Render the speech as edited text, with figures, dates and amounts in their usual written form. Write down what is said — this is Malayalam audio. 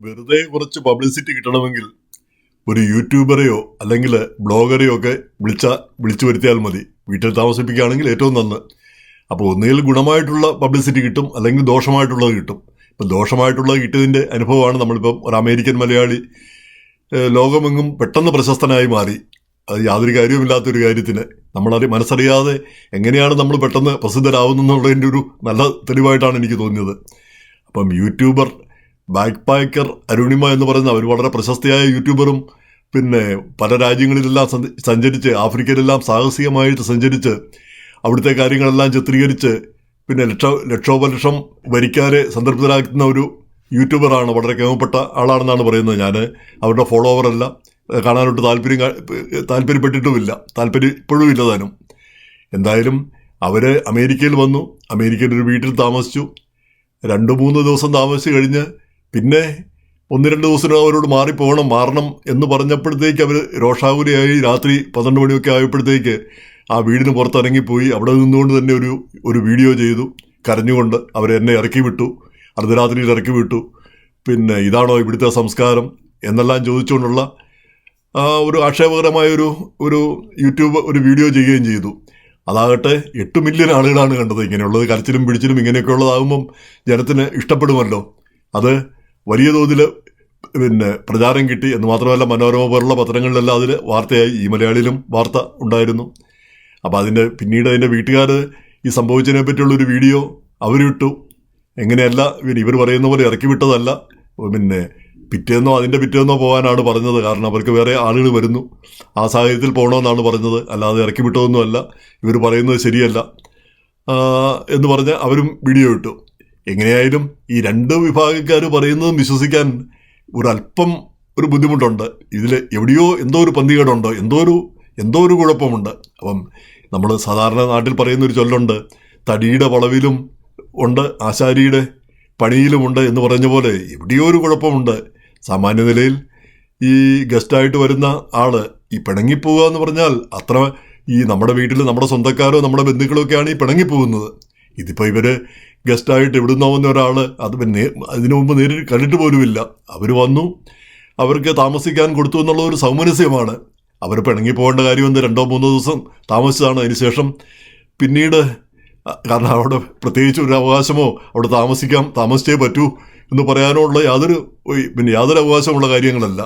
വെറുതെ കുറച്ച് പബ്ലിസിറ്റി കിട്ടണമെങ്കിൽ ഒരു യൂട്യൂബറെയോ അല്ലെങ്കിൽ ബ്ലോഗറെയോ ഒക്കെ വിളിച്ചു വരുത്തിയാൽ മതി. വീട്ടിൽ താമസിപ്പിക്കുകയാണെങ്കിൽ ഏറ്റവും നന്ന്. അപ്പോൾ ഒന്നുകിൽ ഗുണമായിട്ടുള്ള പബ്ലിസിറ്റി കിട്ടും, അല്ലെങ്കിൽ ദോഷമായിട്ടുള്ളത് കിട്ടും. ഇപ്പം ദോഷമായിട്ടുള്ളത് കിട്ടിയതിൻ്റെ അനുഭവമാണ് നമ്മളിപ്പം ഒരു അമേരിക്കൻ മലയാളി ലോകമെങ്ങും പെട്ടെന്ന് പ്രശസ്തനായി മാറി. അത് യാതൊരു കാര്യവുമില്ലാത്തൊരു കാര്യത്തിന് മനസ്സറിയാതെ എങ്ങനെയാണ് നമ്മൾ പെട്ടെന്ന് പ്രസിദ്ധരാകുന്നതിൻ്റെ ഒരു നല്ല തെളിവായിട്ടാണ് എനിക്ക് തോന്നിയത്. അപ്പം യൂട്യൂബർ ബാക്ക് പാക്കർ അരുണിമ എന്ന് പറയുന്ന അവർ വളരെ പ്രശസ്തയായ യൂട്യൂബറും പിന്നെ പല രാജ്യങ്ങളിലെല്ലാം സഞ്ചരിച്ച് ആഫ്രിക്കയിലെല്ലാം സാഹസികമായിട്ട് സഞ്ചരിച്ച് അവിടുത്തെ കാര്യങ്ങളെല്ലാം ചിത്രീകരിച്ച് പിന്നെ ലക്ഷോപലക്ഷം വരിക്കാരെ സംതൃപ്തരാക്കുന്ന ഒരു യൂട്യൂബറാണ്. വളരെ കേമപ്പെട്ട ആളാണെന്നാണ് പറയുന്നത്. ഞാൻ അവരുടെ ഫോളോവറല്ല, കാണാനോട്ട് താല്പര്യപ്പെട്ടിട്ടുമില്ല, ഇപ്പോഴും ഇല്ല താനും. എന്തായാലും അവർ അമേരിക്കയിൽ വന്നു, അമേരിക്കയിൽ ഒരു വീട്ടിൽ താമസിച്ചു. 2-3 ദിവസം താമസിച്ച് കഴിഞ്ഞ് പിന്നെ 1-2 ദിവസം അവരോട് മാറണം എന്ന് പറഞ്ഞപ്പോഴത്തേക്ക് അവർ രോഷാകുലയായി. രാത്രി 12 മണിയൊക്കെ ആയപ്പോഴത്തേക്ക് ആ വീടിന് പുറത്തിറങ്ങിപ്പോയി. അവിടെ നിന്നുകൊണ്ട് തന്നെ ഒരു വീഡിയോ ചെയ്തു, കരഞ്ഞുകൊണ്ട് എന്നെ ഇറക്കി വിട്ടു, അർദ്ധരാത്രിയിൽ ഇറക്കി വിട്ടു, പിന്നെ ഇതാണോ ഇവിടുത്തെ സംസ്കാരം എന്നെല്ലാം ചോദിച്ചുകൊണ്ടുള്ള ഒരു ആക്ഷേപകരമായ ഒരു യൂട്യൂബ് ഒരു വീഡിയോ ചെയ്യുകയും ചെയ്തു. അതാകട്ടെ 8 മില്യൺ ആളുകളാണ് കണ്ടത്. ഇങ്ങനെയുള്ളത് കരച്ചിലും പിടിച്ചിലും ഇങ്ങനെയൊക്കെ ഉള്ളതാകുമ്പം ജനത്തിന് ഇഷ്ടപ്പെടുമല്ലോ. അത് വലിയ തോതിൽ പിന്നെ പ്രചാരം കിട്ടി. എന്ന് മാത്രമല്ല മനോരമ പോലുള്ള പത്രങ്ങളിലെല്ലാം അതിൽ വാർത്തയായി. ഈ മലയാളിയിലും വാർത്ത ഉണ്ടായിരുന്നു. അപ്പോൾ പിന്നീട് അതിൻ്റെ വീട്ടുകാർ ഈ സംഭവിച്ചതിനെ പറ്റിയുള്ളൊരു വീഡിയോ അവരിട്ടു. എങ്ങനെയല്ല ഇവർ പറയുന്ന പോലെ ഇറക്കി വിട്ടതല്ല, പിന്നെ അതിൻ്റെ പിറ്റേന്നോ പോകാനാണ് പറഞ്ഞത്. കാരണം അവർക്ക് വേറെ ആളുകൾ വരുന്നു, ആ സാഹചര്യത്തിൽ പോകണമെന്നാണ് പറഞ്ഞത്, അല്ലാതെ ഇറക്കി വിട്ടതൊന്നുമല്ല. ഇവർ പറയുന്നത് ശരിയല്ല എന്ന് പറഞ്ഞ് അവരും വീഡിയോ ഇട്ടു. എങ്ങനെയായാലും ഈ 2 വിഭാഗക്കാർ പറയുന്നതും വിശ്വസിക്കാൻ ഒരല്പം ഒരു ബുദ്ധിമുട്ടുണ്ട്. ഇതിൽ എവിടെയോ എന്തോ ഒരു പന്തികേടുണ്ട്, എന്തോ ഒരു കുഴപ്പമുണ്ട്. അപ്പം നമ്മൾ സാധാരണ നാട്ടിൽ പറയുന്നൊരു ചൊല്ലുണ്ട്, തടിയുടെ വളവിലും ഉണ്ട് ആശാരിയുടെ പണിയിലുമുണ്ട് എന്ന് പറഞ്ഞ പോലെ എവിടെയോ ഒരു കുഴപ്പമുണ്ട്. സാമാന്യ നിലയിൽ ഈ ഗസ്റ്റായിട്ട് വരുന്ന ആള് ഈ പിണങ്ങിപ്പോവുക എന്ന് പറഞ്ഞാൽ അത്ര ഈ നമ്മുടെ വീട്ടിൽ നമ്മുടെ സ്വന്തക്കാരോ നമ്മുടെ ബന്ധുക്കളോ ഒക്കെയാണ് ഈ പിണങ്ങിപ്പോകുന്നത്. ഇതിപ്പോൾ ഇവര് ഗസ്റ്റായിട്ട് എവിടുന്നോ വന്ന ഒരാൾ അതിനു മുമ്പ് നേരിട്ട് കണ്ടിട്ട് പോലുമില്ല. അവർ വന്നു, അവർക്ക് താമസിക്കാൻ കൊടുത്തു എന്നുള്ള ഒരു സൗമനസ്യമാണ്. അവർ പിണങ്ങിപ്പോകേണ്ട കാര്യം 2-3 ദിവസം താമസിച്ചതാണ്. അതിനുശേഷം പിന്നീട് കാരണം അവിടെ പ്രത്യേകിച്ച് ഒരു അവകാശമോ അവിടെ താമസിച്ചേ പറ്റൂ എന്ന് പറയാനുള്ള യാതൊരു അവകാശമുള്ള കാര്യങ്ങളല്ല.